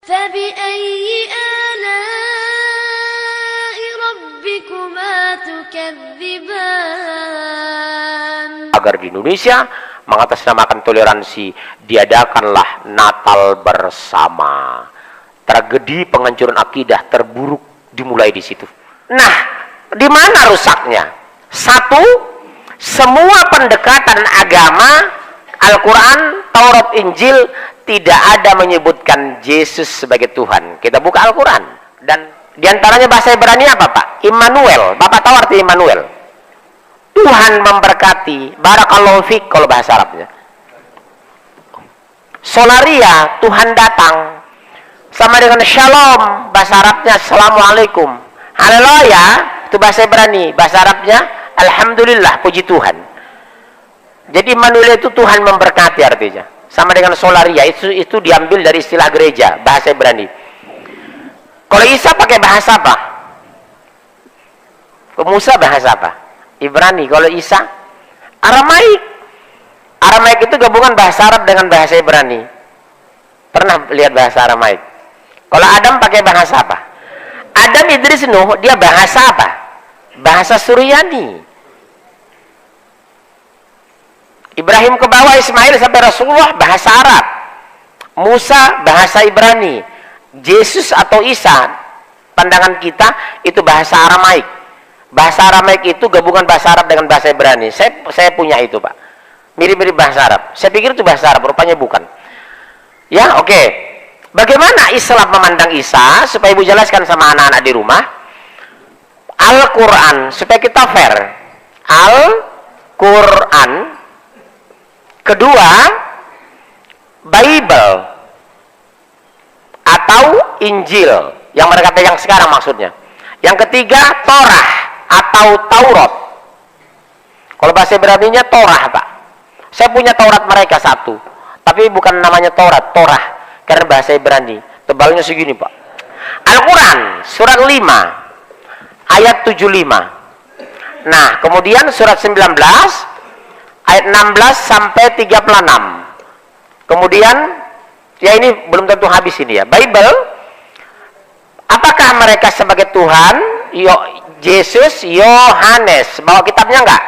فبأي آلاء ربكما تكذبان. Agar di Indonesia mengatasnamakan toleransi, diadakanlah Natal bersama. Tragedi penghancuran akidah terburuk dimulai di situ. Nah, di mana rusaknya? Satu, semua pendekatan agama, Al-Quran, Taurat, Injil, tidak ada menyebutkan Yesus sebagai Tuhan. Kita buka Al-Quran. Dan diantaranya bahasa Ibrani apa, Pak? Immanuel. Bapak tahu arti Immanuel? Tuhan memberkati. Barakallahu fiik kalau bahasa Arabnya. Solaria, Tuhan datang. Sama dengan Shalom, bahasa Arabnya Assalamualaikum. Haleluya, itu bahasa Ibrani. Bahasa Arabnya Alhamdulillah, puji Tuhan. Jadi Immanuel itu Tuhan memberkati artinya. Sama dengan Solaria, itu diambil dari istilah gereja, bahasa Ibrani. Kalau Isa pakai bahasa apa? Musa bahasa apa? Ibrani. Kalau Isa Aramaik. Aramaik itu gabungan bahasa Arab dengan bahasa Ibrani. Pernah lihat bahasa Aramaik? Kalau Adam pakai bahasa apa? Adam, Idris, Nuh, dia bahasa apa? Bahasa Suryani. Ibrahim ke bawah, Ismail sampai Rasulullah bahasa Arab. Musa bahasa Ibrani. Yesus atau Isa, pandangan kita itu bahasa Aramaik. Bahasa Aramaik itu gabungan bahasa Arab dengan bahasa Ibrani. Saya punya itu, Pak. Mirip-mirip bahasa Arab. Saya pikir itu bahasa Arab, rupanya bukan. Ya, oke. Bagaimana Islam memandang Isa? Supaya Ibu jelaskan sama anak-anak di rumah. Al-Quran, supaya kita fair. Al-Quran. Kedua, Bible atau Injil, yang mereka pegang sekarang maksudnya. Yang ketiga, Torah atau Taurat. Kalau bahasa Ibraninya Torah, Pak. Saya punya Taurat mereka satu, tapi bukan namanya Taurat, Torah, karena bahasa Ibrani. Tebalnya segini, Pak. Al-Quran surat 5 ayat 75. Nah, kemudian surat 19 ayat 16 sampai 36. Kemudian, ya ini belum tentu habis ini ya. Bible, apakah mereka sebagai Tuhan? Yesus, Yohanes. Bawa kitabnya enggak?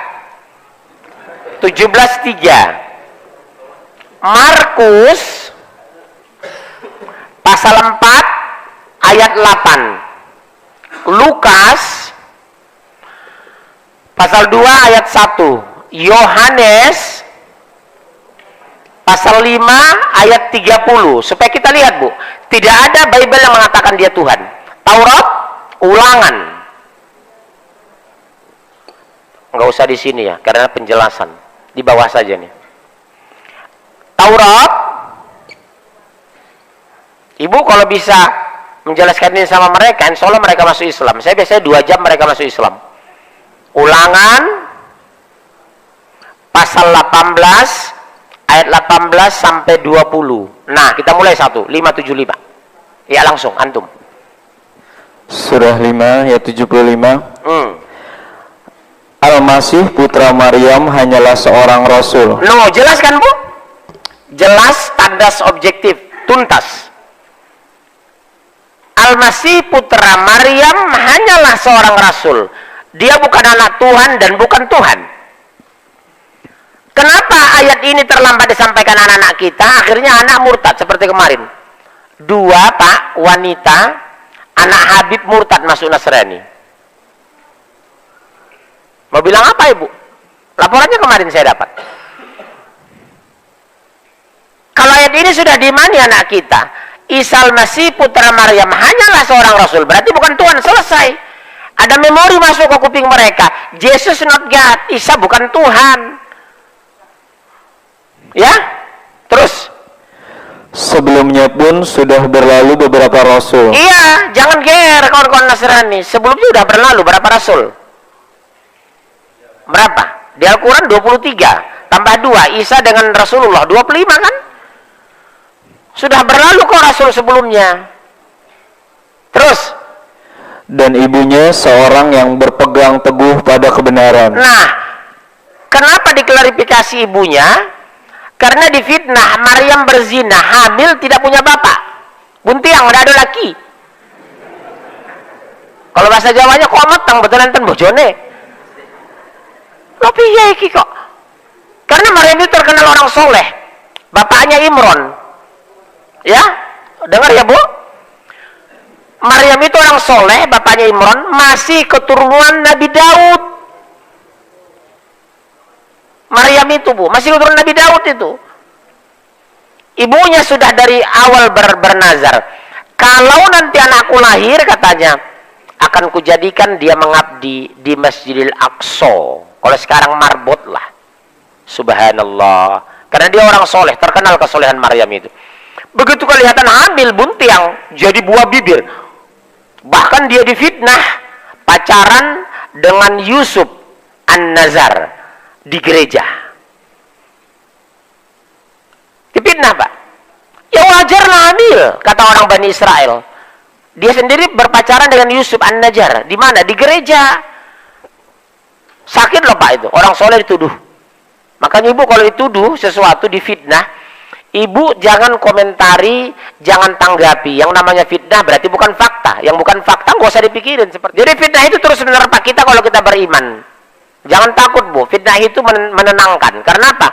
17:3. Markus pasal 4 ayat 8. Lukas pasal 2 ayat 1. Yohanes pasal 5 ayat 30. Supaya kita lihat, Bu, tidak ada Bible yang mengatakan dia Tuhan. Taurat, Ulangan. Enggak usah di sini ya, karena penjelasan di bawah saja nih. Taurat, Ibu kalau bisa menjelaskan ini sama mereka, insya Allah mereka masuk Islam. Saya biasanya 2 jam mereka masuk Islam. Ulangan pasal 18 ayat 18 sampai 20. Nah, kita mulai 575. Ya, langsung antum. Surah 5 ayat 75. Al-Masih putra Maryam hanyalah seorang rasul. No, jelaskan, Bu. Jelas, tandas, objektif, tuntas. Al-Masih putra Maryam hanyalah seorang rasul. Dia bukan anak Tuhan dan bukan Tuhan. Kenapa ayat ini terlambat disampaikan anak-anak kita? Akhirnya anak murtad seperti kemarin. 2, Pak, wanita, anak Habib murtad masuk Nasrani. Mau bilang apa, Ibu? Laporannya kemarin saya dapat. Kalau ayat ini sudah diimani anak kita, Isa Al-Masih putra Maryam hanyalah seorang rasul, berarti bukan Tuhan, selesai. Ada memori masuk ke kuping mereka. Jesus not God, Isa bukan Tuhan. Ya, terus. Sebelumnya pun sudah berlalu beberapa rasul. Iya, jangan ger kawan-kawan Nasrani. Sebelumnya sudah berlalu berapa rasul? Berapa? Di Al-Quran 23 tambah 2, Isa dengan Rasulullah 25 kan? Sudah berlalu kok rasul sebelumnya. Terus, dan ibunya seorang yang berpegang teguh pada kebenaran. Nah, kenapa diklarifikasi ibunya? Karena difitnah Maryam berzina, hamil, tidak punya bapak. Buntiang, nggak ada laki. Kalau bahasa Jawanya kok matang betul enten bojone. Tapi ya iki kok. Karena Maryam itu terkenal orang soleh. Bapaknya Imron. Ya, dengar ya Bu. Maryam itu orang soleh, bapaknya Imron, masih keturunan Nabi Daud. Maryam itu Bu, masih keturunan Nabi Daud itu. Ibunya sudah dari awal bernazar. Kalau nanti anakku lahir, katanya, akan kujadikan dia mengabdi di Masjidil Aqsa. Kalau sekarang marbot lah. Subhanallah. Karena dia orang soleh, terkenal kesolehan Maryam itu. Begitu kelihatan hamil, buntiang, jadi buah bibir. Bahkan dia difitnah pacaran dengan Yusuf An-Nazar di gereja. Difitnah Pak. Ya wajar lah hamil, kata orang Bani Israel. Dia sendiri berpacaran dengan Yusuf An-Najjar. Di mana? Di gereja. Sakit loh Pak itu. Orang soleh dituduh. Makanya ibu kalau dituduh sesuatu, difitnah, ibu jangan komentari, jangan tanggapi. Yang namanya fitnah berarti bukan fakta. Yang bukan fakta nggak usah dipikirin. Jadi fitnah itu terus menerpa kita kalau kita beriman. Jangan takut Bu. Fitnah itu menenangkan. Karena apa?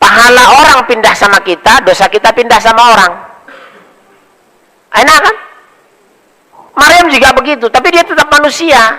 Pahala orang pindah sama kita, dosa kita pindah sama orang. Enak kan? Maryam juga begitu, tapi dia tetap manusia.